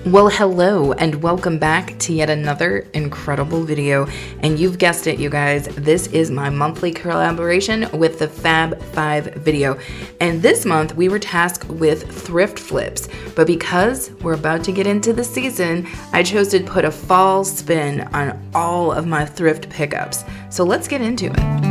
Well, hello and welcome back to yet another incredible video. And you've guessed it, you guys, this is my monthly collaboration with the Fab 5 video. And this month we were tasked with thrift flips, but because we're about to get into the season, I chose to put a fall spin on all of my thrift pickups. So let's get into it.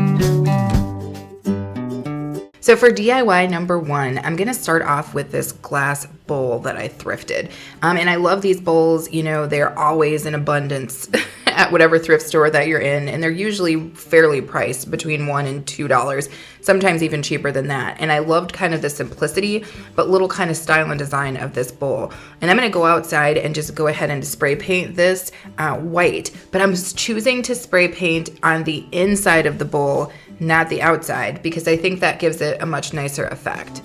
So for DIY number one, I'm gonna start off with this glass bowl that I thrifted. And I love these bowls, you know, they're always in abundance at whatever thrift store that you're in, and they're usually fairly priced between $1 and $2, sometimes even cheaper than that. And I loved kind of the simplicity, but little kind of style and design of this bowl. And I'm gonna go outside and just go ahead and spray paint this white, but I'm choosing to spray paint on the inside of the bowl, not the outside, because I think that gives it a much nicer effect.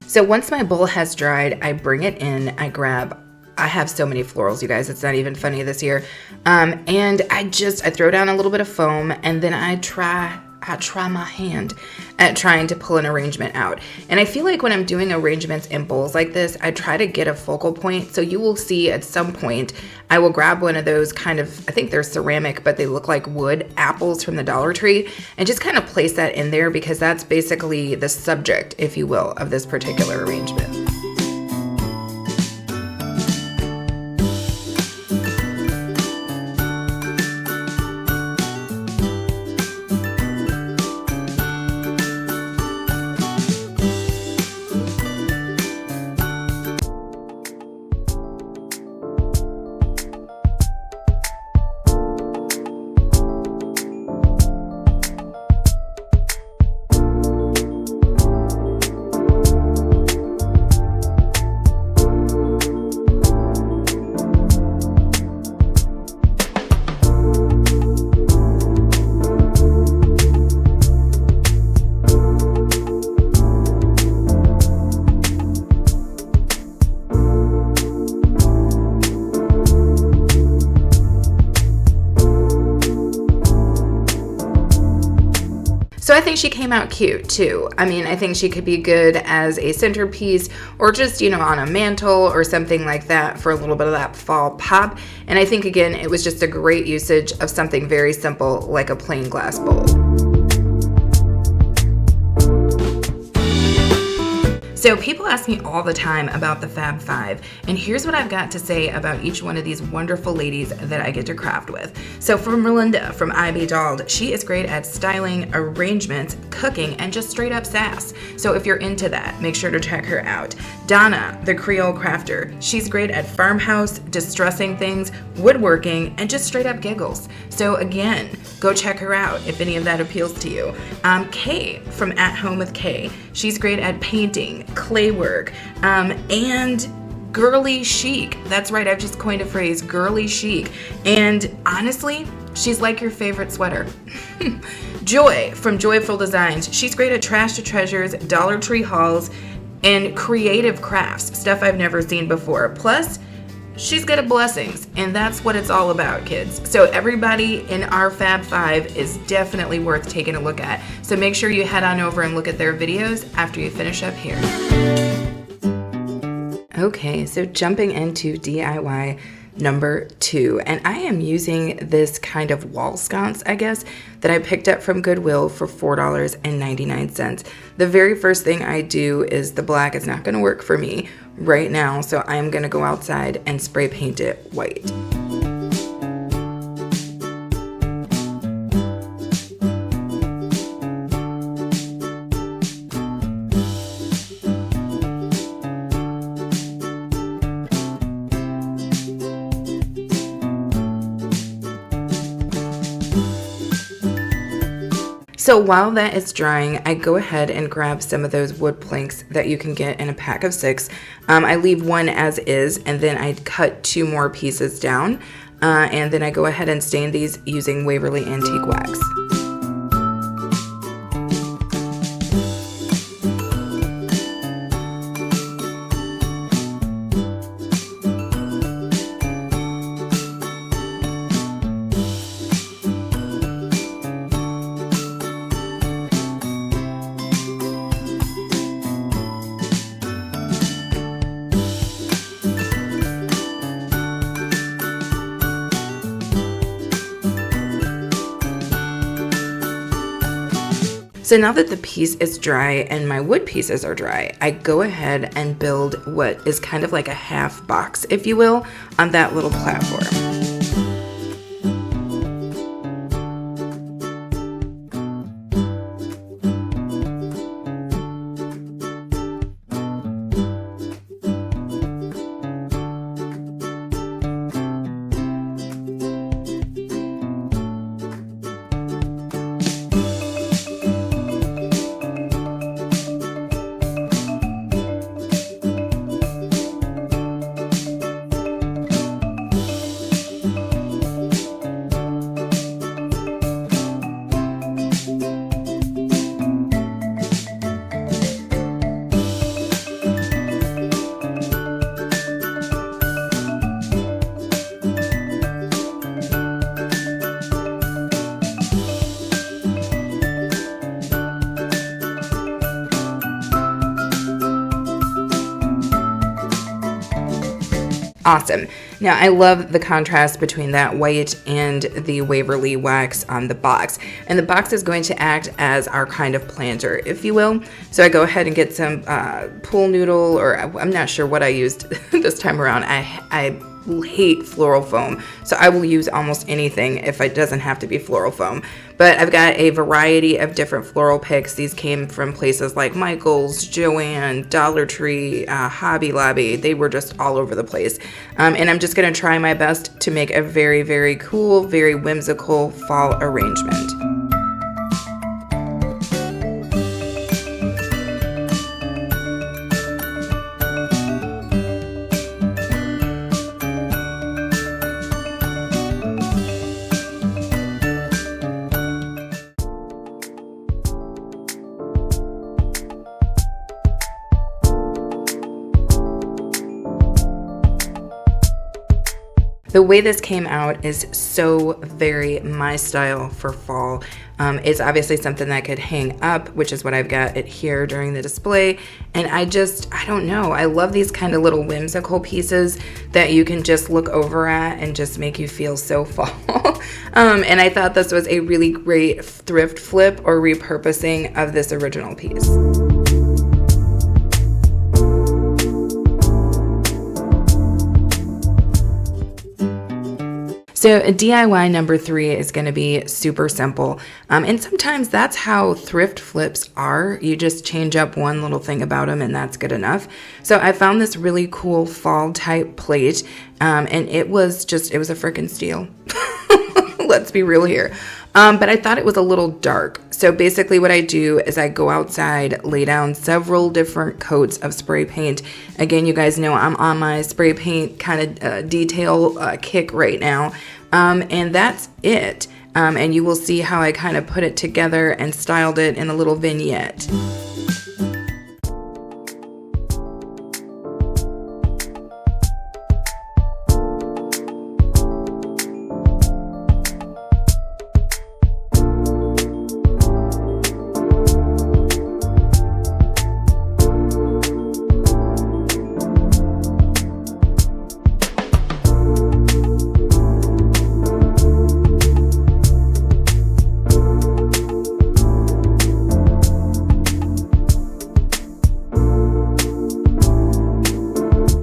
So once my bowl has dried, I bring it in, I have so many florals, you guys, it's not even funny this year. And I throw down a little bit of foam, and then I try my hand at trying to pull an arrangement out. And I feel like when I'm doing arrangements in bowls like this, I try to get a focal point. So you will see at some point, I will grab one of those kind of, I think they're ceramic, but they look like wood apples from the Dollar Tree, and just kind of place that in there because that's basically the subject, if you will, of this particular arrangement. So I think she came out cute too. I mean, I think she could be good as a centerpiece or just, you know, on a mantle or something like that for a little bit of that fall pop. And I think, again, it was just a great usage of something very simple like a plain glass bowl. So people ask me all the time about the Fab 5, and here's what I've got to say about each one of these wonderful ladies that I get to craft with. So for Melinda from IB Dolled, she is great at styling, arrangements, cooking, and just straight up sass. So if you're into that, make sure to check her out. Donna, the Creole Crafter, she's great at farmhouse, distressing things, woodworking, and just straight up giggles. So again, go check her out if any of that appeals to you. Kay from At Home with Kay, she's great at painting, clay work, and girly chic. That's right, I've just coined a phrase, girly chic. And honestly, she's like your favorite sweater. Joy from Joyful Designs, she's great at trash to treasures, Dollar Tree hauls, and creative crafts, stuff I've never seen before. Plus, she's good at blessings, and that's what it's all about, kids. So everybody in our Fab 5 is definitely worth taking a look at. So make sure you head on over and look at their videos after you finish up here. Okay, so jumping into DIY number 2, and I am using this kind of wall sconce, I guess, that I picked up from Goodwill for $4.99. The very first thing I do is the black is not going to work for me right now, so I am going to go outside and spray paint it white. So while that is drying, I go ahead and grab some of those wood planks that you can get in a pack of 6. I leave one as is, and then I cut 2 more pieces down, and then I go ahead and stain these using Waverly Antique Wax. So now that the piece is dry and my wood pieces are dry, I go ahead and build what is kind of like a half box, if you will, on that little platform. Awesome. Now I love the contrast between that white and the Waverly wax on the box. And the box is going to act as our kind of planter, if you will. So I go ahead and get some pool noodle, or I'm not sure what I used this time around. I hate floral foam, so I will use almost anything if it doesn't have to be floral foam. But I've got a variety of different floral picks. These came from places like Michael's, Joann, Dollar Tree, Hobby Lobby. They were just all over the place. And I'm just gonna try my best to make a very, very cool, very whimsical fall arrangement. The way this came out is so very my style for fall. It's obviously something that could hang up, which is what I've got it here during the display. And I don't know, I love these kind of little whimsical pieces that you can just look over at and just make you feel so fall. And I thought this was a really great thrift flip or repurposing of this original piece. So DIY number 3 is going to be super simple. And sometimes that's how thrift flips are. You just change up one little thing about them and that's good enough. So I found this really cool fall type plate and it was a freaking steal. Let's be real here. But I thought it was a little dark. So basically what I do is I go outside, lay down several different coats of spray paint. Again, you guys know I'm on my spray paint kind of detail kick right now. And that's it. And you will see how I kind of put it together and styled it in a little vignette.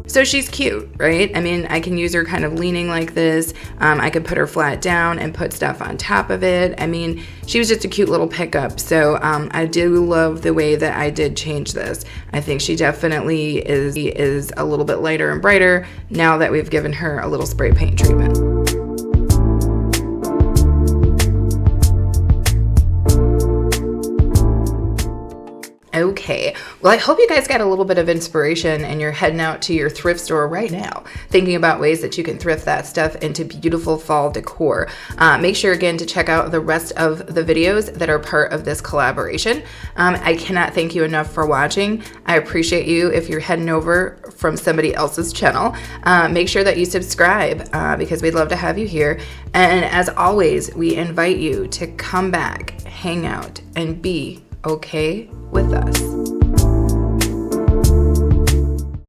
So she's cute, right? I mean, I can use her kind of leaning like this. I could put her flat down and put stuff on top of it. I mean, she was just a cute little pickup. So I do love the way that I did change this. I think she definitely is a little bit lighter and brighter now that we've given her a little spray paint treatment. Okay, well, I hope you guys got a little bit of inspiration and you're heading out to your thrift store right now, thinking about ways that you can thrift that stuff into beautiful fall decor. Make sure again to check out the rest of the videos that are part of this collaboration. I cannot thank you enough for watching. I appreciate you if you're heading over from somebody else's channel. Make sure that you subscribe because we'd love to have you here. And as always, we invite you to come back, hang out, and be okay with us.